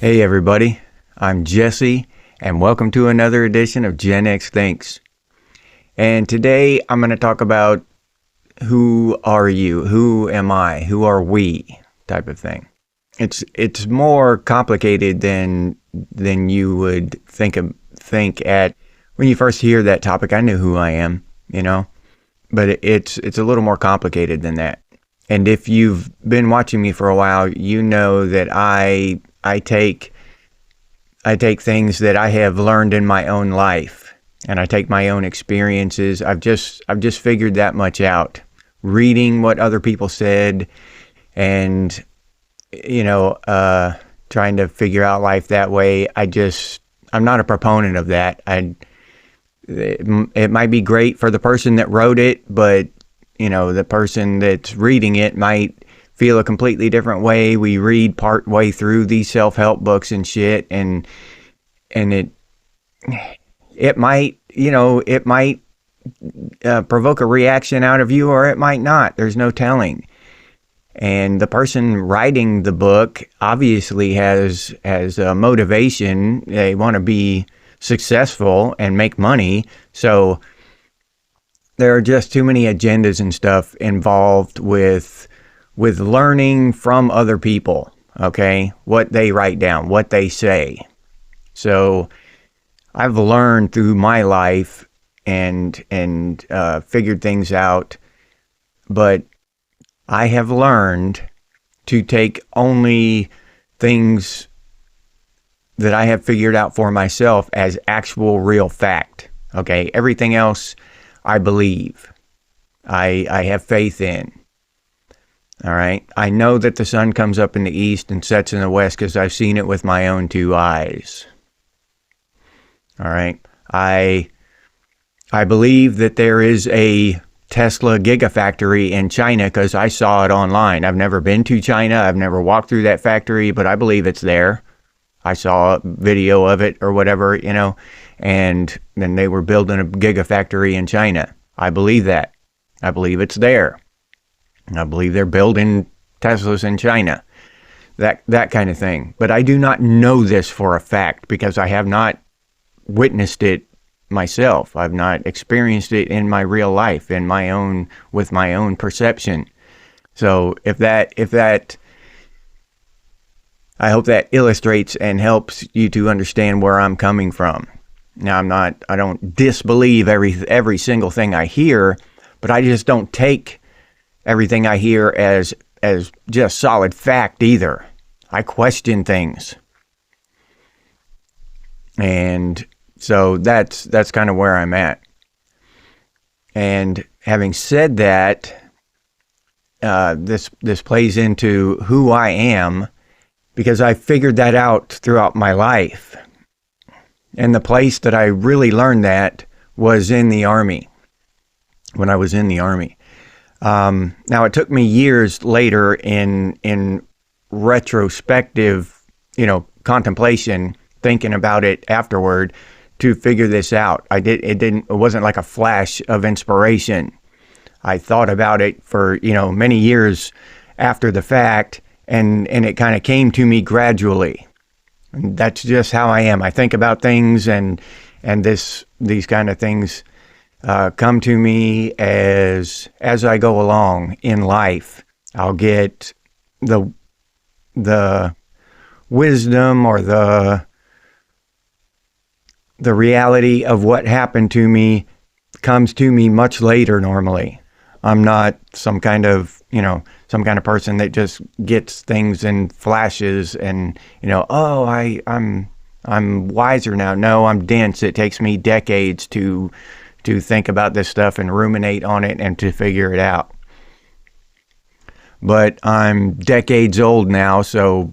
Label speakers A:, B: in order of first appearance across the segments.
A: Hey everybody, I'm Jesse, and welcome to another edition of Gen X Thinks. And today I'm going to talk about who are you, who am I, who are we type of thing. It's more complicated than you would think at when you first hear that topic. I knew who I am, but it's a little more complicated than that. And if you've been watching me for a while, you know that I take things that I have learned in my own life, and I take my own experiences. I've just figured that much out, reading what other people said, and trying to figure out life that way. I'm not a proponent of that. It might be great for the person that wrote it, but the person that's reading it might feel a completely different way. We read part way through these self-help books and shit, and it might provoke a reaction out of you, or it might not. There's no telling. And the person writing the book obviously has a motivation. They want to be successful and make money. So there are just too many agendas and stuff involved with learning from other people, okay? What they write down, what they say. So I've learned through my life and figured things out, but I have learned to take only things that I have figured out for myself as actual real fact, okay? Everything else I believe, I have faith in. All right. I know that the sun comes up in the east and sets in the west because I've seen it with my own two eyes. All right. I believe that there is a Tesla gigafactory in China because I saw it online. I've never been to China. I've never walked through that factory, but I believe it's there. I saw a video of it or whatever, and then they were building a gigafactory in China. I believe that. I believe it's there. I believe they're building Teslas in China, that kind of thing. But I do not know this for a fact because I have not witnessed it myself. I've not experienced it in my real life, with my own perception. So if that, I hope that illustrates and helps you to understand where I'm coming from. Now, I don't disbelieve every single thing I hear, but I just don't take everything I hear as just solid fact either. I question things. And so that's kind of where I'm at. And having said that, this plays into who I am because I figured that out throughout my life. And the place that I really learned that was in the Army, when I was in the Army. Now, it took me years later in retrospective, contemplation, thinking about it afterward to figure this out. It wasn't like a flash of inspiration. I thought about it for, many years after the fact, and it kind of came to me gradually. And that's just how I am. I think about things and these kind of things come to me as I go along in life. I'll get the wisdom or the reality of what happened to me comes to me much later normally. I'm not some kind of person that just gets things in flashes and, I'm wiser now. No, I'm dense. It takes me decades to think about this stuff and ruminate on it and to figure it out. But I'm decades old now, so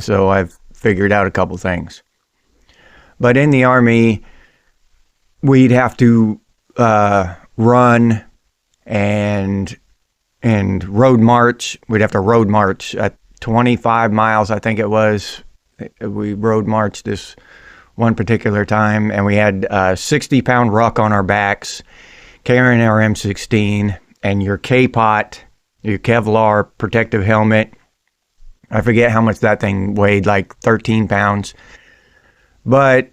A: I've figured out a couple things. But in the Army, we'd have to run and road march. We'd have to road march at 25 miles, I think it was. We road marched this one particular time, and we had a 60-pound ruck on our backs, carrying our M16, and your K-pot, your Kevlar protective helmet, I forget how much that thing weighed, like 13 pounds. But,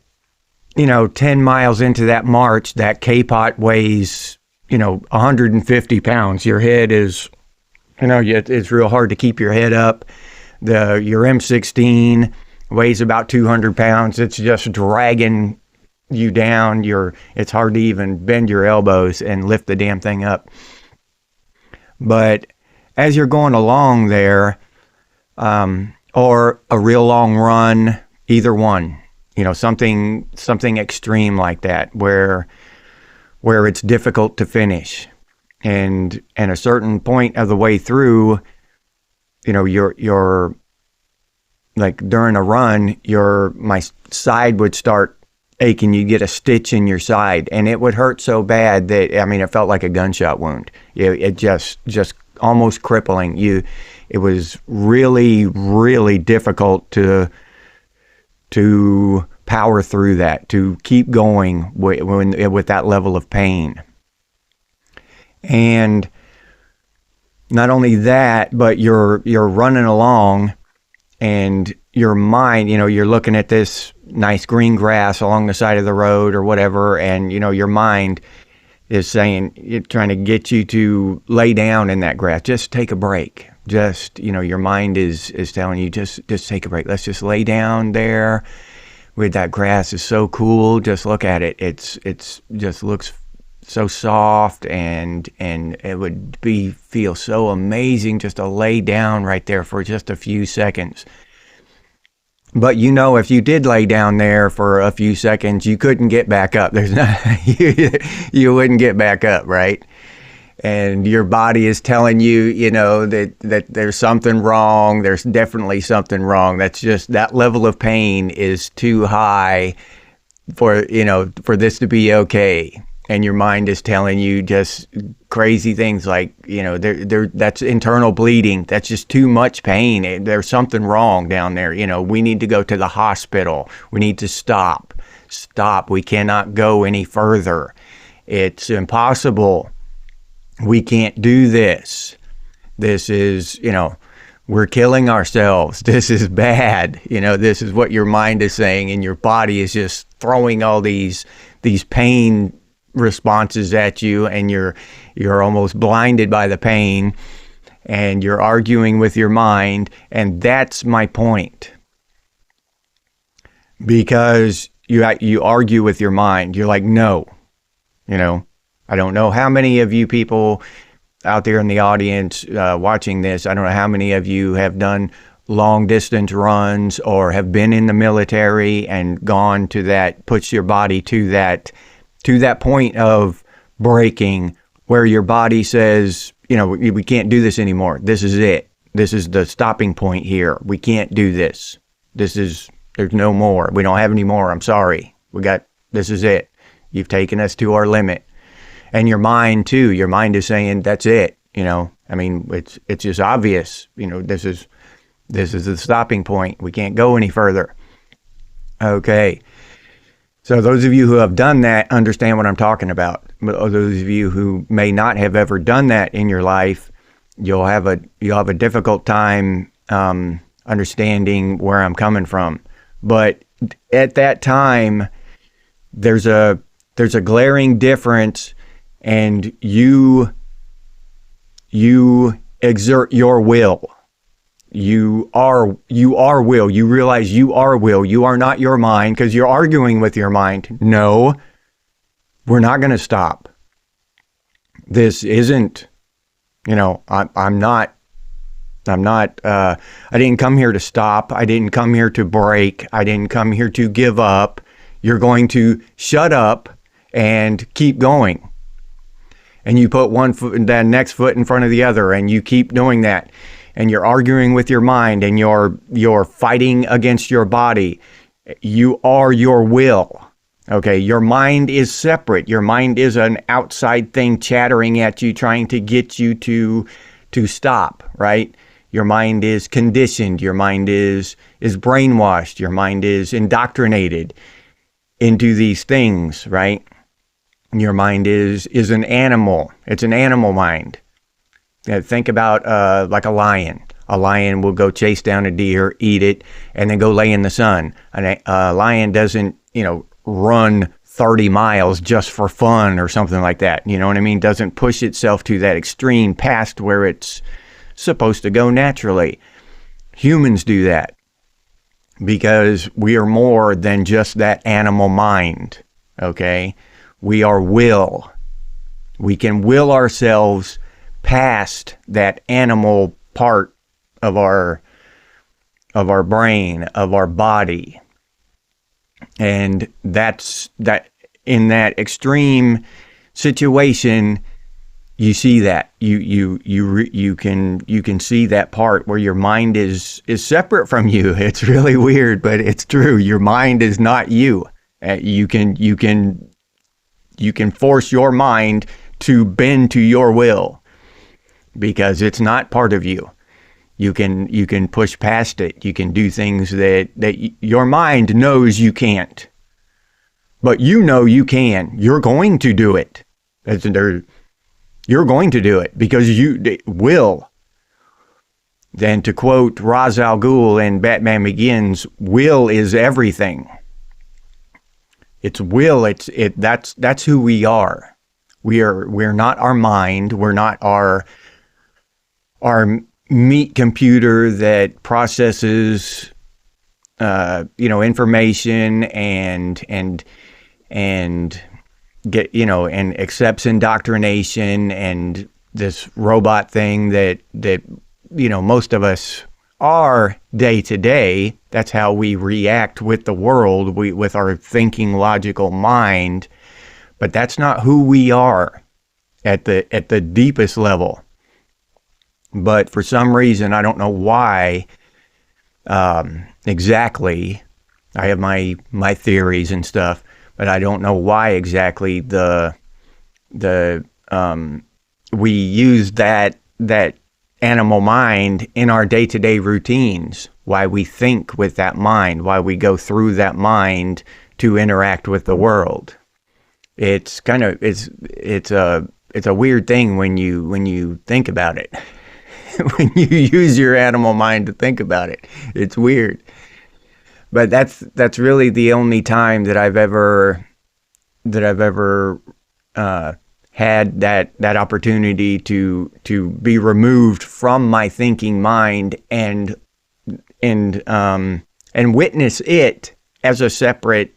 A: 10 miles into that march, that K-Pot weighs, 150 pounds. Your head is, it's real hard to keep your head up. Your M16 weighs about 200 pounds. It's just dragging you down. It's hard to even bend your elbows and lift the damn thing up. But as you're going along there, or a real long run, either one, something extreme like that, where it's difficult to finish, and a certain point of the way through, you're like, during a run, my side would start aching. You get a stitch in your side, and it would hurt so bad that, it felt like a gunshot wound. It just almost crippling. It was really, really difficult to power through that, to keep going with that level of pain. And not only that, but you're running along, and your mind, you're looking at this nice green grass along the side of the road or whatever, and your mind is saying, it's trying to get you to lay down in that grass. Just take a break. Just, your mind is telling you, just take a break. Let's just lay down there with that grass. Is so cool. Just look at it. It's just looks so soft, and it would feel so amazing just to lay down right there for just a few seconds. But if you did lay down there for a few seconds, you couldn't get back up. There's not, you wouldn't get back up, right? And your body is telling you, that there's something wrong. There's definitely something wrong. That's just, that level of pain is too high for this to be okay. And your mind is telling you just crazy things like, that's internal bleeding. That's just too much pain. There's something wrong down there. We need to go to the hospital. We need to stop. We cannot go any further. It's impossible. We can't do this. This is, we're killing ourselves. This is bad. This is what your mind is saying, and your body is just throwing all these pain responses at you, and you're almost blinded by the pain, and you're arguing with your mind. And that's my point, because you argue with your mind. You're like, no, I don't know how many of you people out there in the audience watching this, I don't know how many of you have done long distance runs or have been in the military and gone to that, puts your body to that point of breaking, where your body says, we can't do this anymore. This is it. This is the stopping point here. We can't do this. There's no more. We don't have any more. I'm sorry. This is it. You've taken us to our limit. And your mind too. Your mind is saying, that's it. It's just obvious. This is the stopping point. We can't go any further. Okay. So those of you who have done that understand what I'm talking about. But those of you who may not have ever done that in your life, you'll have a difficult time understanding where I'm coming from. But at that time, there's a glaring difference, and you exert your will. You are will. You realize you are will. You are not your mind, because you're arguing with your mind. No, we're not going to stop. This isn't, I'm not, I didn't come here to stop. I didn't come here to break. I didn't come here to give up. You're going to shut up and keep going. And you put one foot and the next foot in front of the other, and you keep doing that. And you're arguing with your mind, and you're fighting against your body. You are your will. Okay, your mind is separate. Your mind is an outside thing chattering at you, trying to get you to stop, right? Your mind is conditioned. Your mind is brainwashed. Your mind is indoctrinated into these things, right? Your mind is an animal. It's an animal mind. Think about like a lion. A lion will go chase down a deer, eat it, and then go lay in the sun. A lion doesn't, run 30 miles just for fun or something like that. You know what I mean? Doesn't push itself to that extreme past where it's supposed to go naturally. Humans do that because we are more than just that animal mind, okay? We are will. We can will ourselves past that animal part of our brain, of our body. And that's that in that extreme situation, you see that you can see that part where your mind is separate from you. It's really weird, but it's true. Your mind is not you. You can force your mind to bend to your will because it's not part of you. You can push past it. You can do things that your mind knows you can't. But you know you can. You're going to do it. You're going to do it because you will. Then to quote Ra's al Ghul in Batman Begins, will is everything. It's will. That's who we are. We're not our mind. We're not our meat computer that processes, information and get, and accepts indoctrination and this robot thing that most of us are day to day. That's how we react with the world, with our thinking, logical mind. But that's not who we are at the deepest level. But for some reason, I don't know why exactly. I have my theories and stuff, but I don't know why exactly we use that animal mind in our day-to-day routines. Why we think with that mind, why we go through that mind to interact with the world. It's kind of it's a weird thing when you think about it. When you use your animal mind to think about it, it's weird. But that's really the only time that I've ever had that opportunity to be removed from my thinking mind and witness it as a separate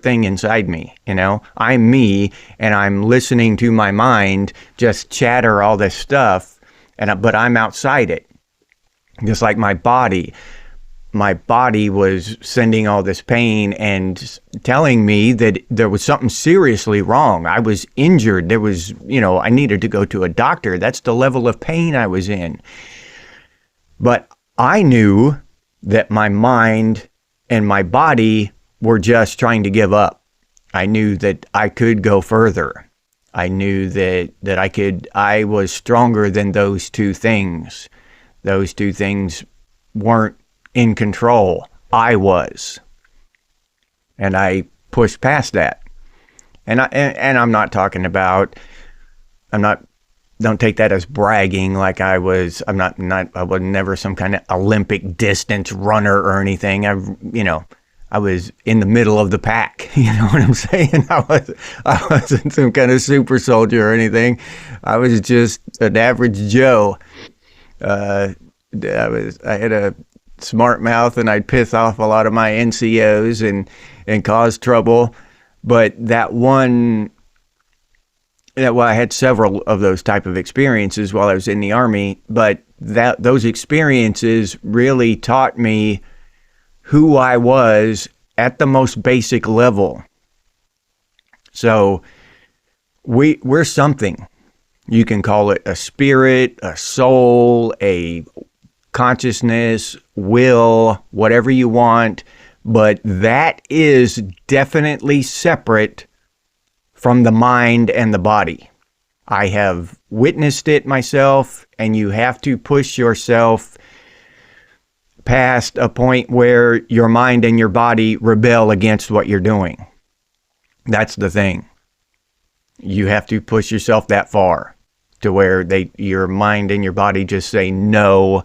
A: thing inside me. I'm me, and I'm listening to my mind just chatter all this stuff. But I'm outside it. Just like my body was sending all this pain and telling me that there was something seriously wrong. I was injured. There was, I needed to go to a doctor. That's the level of pain I was in. But I knew that my mind and my body were just trying to give up. I knew that I could go further. I knew that I was stronger than those two things. Those two things weren't in control. I was. And I pushed past that. And I'm not talking about, don't take that as bragging like I was never some kind of Olympic distance runner or anything. I was in the middle of the pack. You know what I'm saying? I wasn't some kind of super soldier or anything. I was just an average Joe. I had a smart mouth, and I'd piss off a lot of my NCOs and cause trouble. But I had several of those type of experiences while I was in the Army. But those experiences really taught me who I was at the most basic level. So we're something. You can call it a spirit, a soul, a consciousness, will, whatever you want, but that is definitely separate from the mind and the body. I have witnessed it myself, and you have to push yourself past a point where your mind and your body rebel against what you're doing. That's the thing. You have to push yourself that far to where your mind and your body just say, no,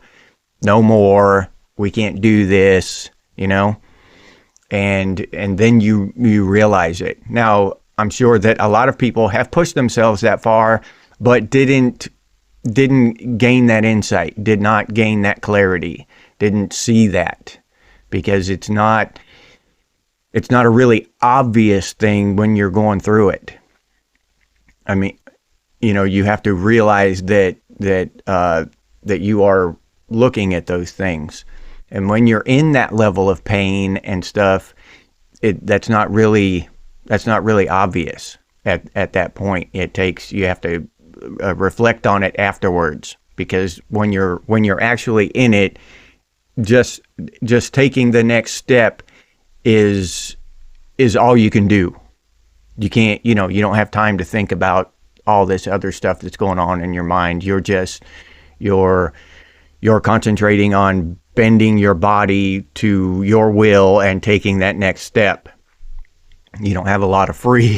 A: no more, we can't do this, you know, and then you realize it. Now, I'm sure that a lot of people have pushed themselves that far, but didn't gain that insight, did not gain that clarity, didn't see that, because it's not a really obvious thing when you're going through it. I mean, you know, you have to realize that you are looking at those things. And when you're in that level of pain and stuff, that's not really obvious at that point. You have to reflect on it afterwards, because when you're actually in it, just taking the next step is all you can do. You can't, you don't have time to think about all this other stuff that's going on in your mind. You're concentrating on bending your body to your will and taking that next step. You don't have a lot of free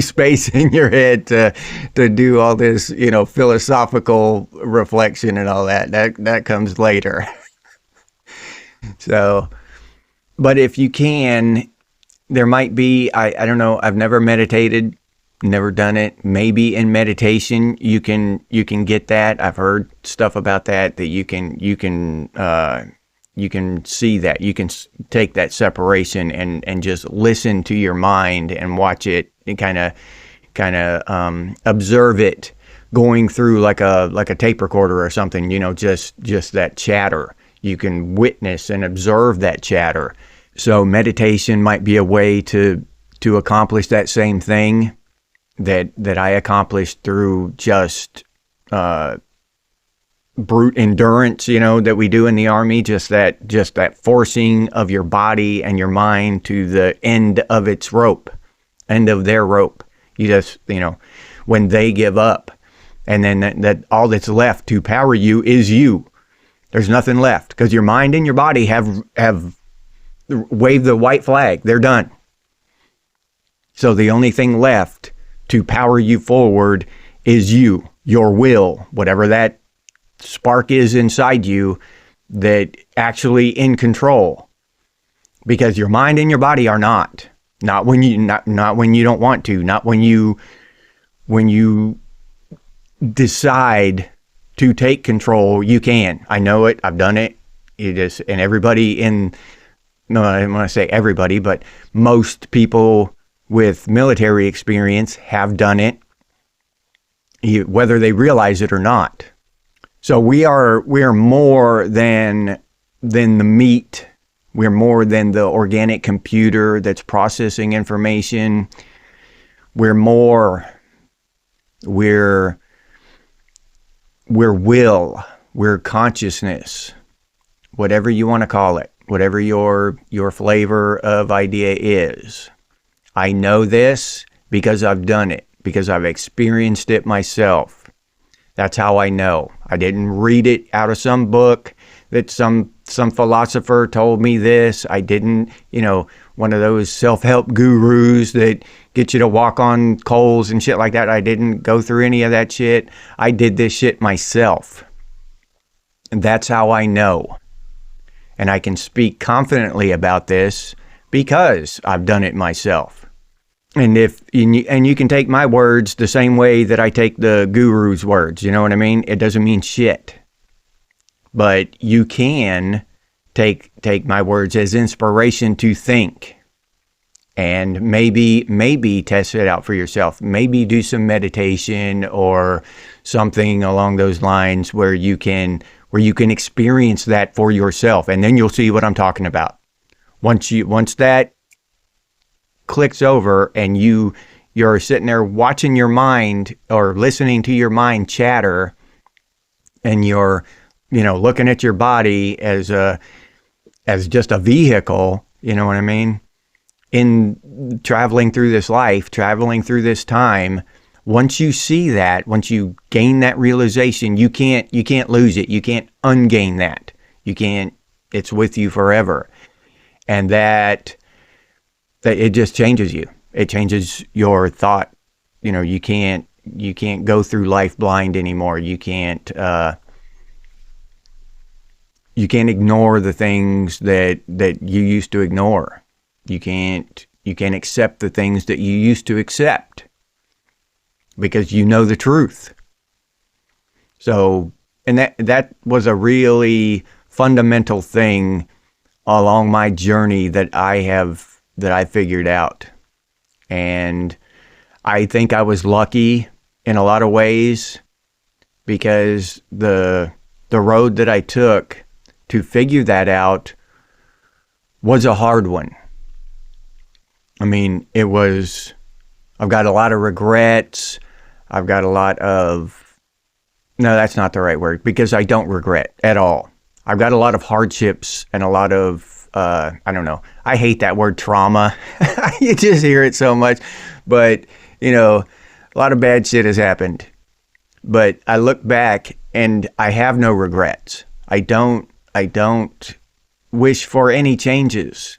A: space in your head to do all this, philosophical reflection and all that. That comes later. So, but if you can, there might be, I don't know, I've never meditated, never done it. Maybe in meditation you can get that. I've heard stuff about that you can see that. You can take that separation and just listen to your mind and watch it and kind of observe it going through like a tape recorder or something, just that chatter. You can witness and observe that chatter. So meditation might be a way to accomplish that same thing that I accomplished through just brute endurance, that we do in the Army, just that forcing of your body and your mind to the end of their rope. You just, when they give up, and then that all that's left to power you is you. There's nothing left, because your mind and your body have waved the white flag. They're done. So the only thing left to power you forward is you, your will, whatever that spark is inside you that actually in control. Because your mind and your body are not when you don't want to, not when you decide to take control. You can. I know it. I've done it. And everybody no, I don't want to say everybody, but most people with military experience have done it, whether they realize it or not. So we are more than the meat. We're more than the organic computer that's processing information. We're will, we're consciousness, whatever you want to call it, whatever your flavor of idea is. I know this because I've done it, because I've experienced it myself. That's how I know. I didn't read it out of some book that some philosopher told me this. I didn't, one of those self-help gurus that get you to walk on coals and shit like that. I didn't go through any of that shit. I did this shit myself. And that's how I know. And I can speak confidently about this because I've done it myself. And you can take my words the same way that I take the guru's words, you know what I mean? It doesn't mean shit. But you can take my words as inspiration to think. And maybe test it out for yourself. Maybe do some meditation or something along those lines where you can experience that for yourself, and then you'll see what I'm talking about. Once that clicks over and you're sitting there watching your mind or listening to your mind chatter, and you're looking at your body as just a vehicle, you know what I mean, in traveling through this life, traveling through this time. Once you see that, once you gain that realization, you can't lose it. You can't ungain that. It's with you forever. And that it just changes you. It changes your thought. You can't go through life blind anymore. You can't you can't ignore the things that you used to ignore. You can't accept the things that you used to accept because you know the truth. So, and that was a really fundamental thing along my journey that I figured out. And I think I was lucky in a lot of ways because the road that I took to figure that out was a hard one. I mean, I've got a lot of regrets. I've got a lot of, no, that's not the right word, because I don't regret at all. I've got a lot of hardships and a lot of, I don't know, I hate that word trauma. You just hear it so much, but a lot of bad shit has happened. But I look back and I have no regrets. I don't wish for any changes.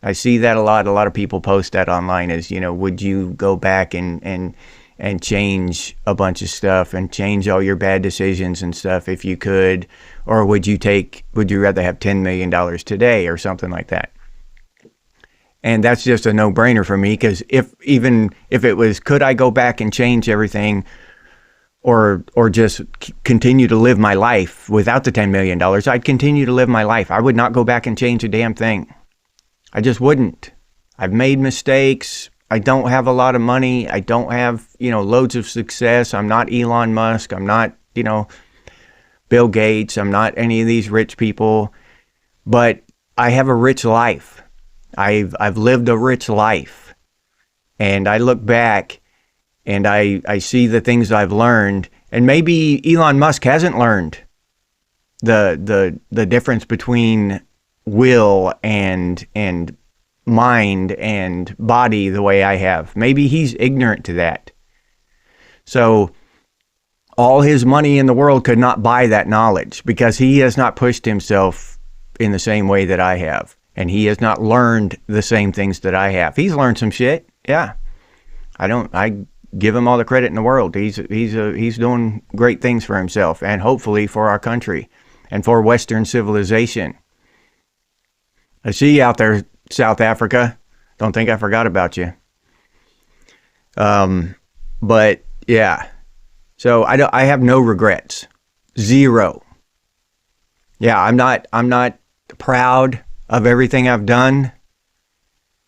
A: I see that a lot. A lot of people post that online as, would you go back and change a bunch of stuff and change all your bad decisions and stuff if you could? Or would you rather have $10 million today or something like that? And that's just a no-brainer for me, because if it was, could I go back and change everything or just continue to live my life without the $10 million, I'd continue to live my life. I would not go back and change a damn thing. I just wouldn't. I've made mistakes. I don't have a lot of money. I don't have, loads of success. I'm not Elon Musk. I'm not, Bill Gates. I'm not any of these rich people. But I have a rich life. I've lived a rich life. And I look back and I see the things I've learned. And maybe Elon Musk hasn't learned the difference between will and mind and body the way I have. Maybe he's ignorant to that. So all his money in the world could not buy that knowledge, because he has not pushed himself in the same way that I have. And he has not learned the same things that I have. He's learned some shit. Yeah. I give him all the credit in the world. He's doing great things for himself and hopefully for our country and for Western civilization. I see you out there, South Africa. Don't think I forgot about you. But yeah. So I have no regrets. Zero. Yeah, I'm not proud of everything I've done,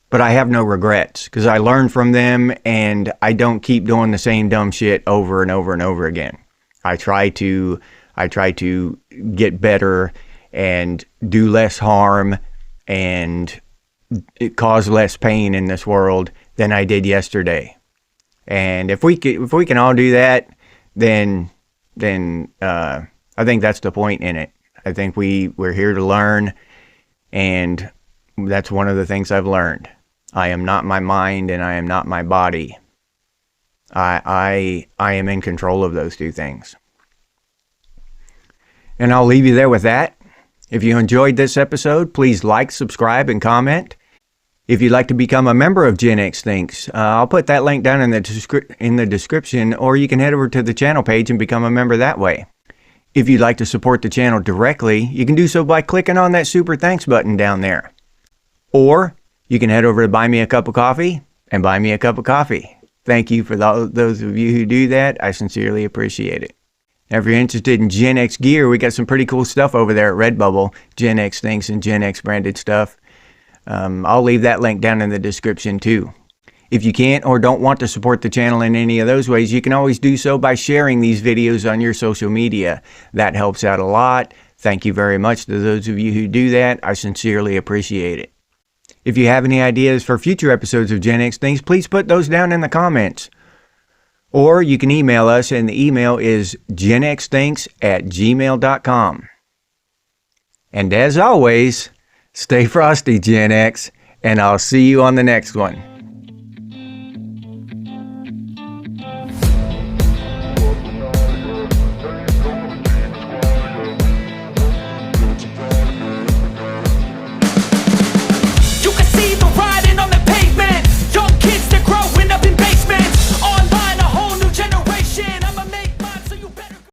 A: but I have no regrets because I learned from them and I don't keep doing the same dumb shit over and over and over again. I try to get better and do less harm and cause less pain in this world than I did yesterday. And if we can all do that, then I think that's the point in it. I think we're here to learn, and that's one of the things I've learned. I am not my mind and I am not my body. I am in control of those two things. And I'll leave you there with that. If you enjoyed this episode, please like, subscribe, and comment. If you'd like to become a member of Gen X Thinks, I'll put that link down in the description, or you can head over to the channel page and become a member that way. If you'd like to support the channel directly, you can do so by clicking on that super thanks button down there. Or you can head over to Buy Me a Cup of Coffee and buy me a cup of coffee. Thank you for those of you who do that. I sincerely appreciate it. Now, if you're interested in Gen X gear, we got some pretty cool stuff over there at Redbubble. Gen X Thinks and Gen X branded stuff. I'll leave that link down in the description too. If you can't or don't want to support the channel in any of those ways, you can always do so by sharing these videos on your social media. That helps out a lot. Thank you very much to those of you who do that. I sincerely appreciate it. If you have any ideas for future episodes of Gen X Thinks, please put those down in the comments. Or you can email us, and the email is genxthinks@gmail.com. And as always, stay frosty, Gen X, and I'll see you on the next one.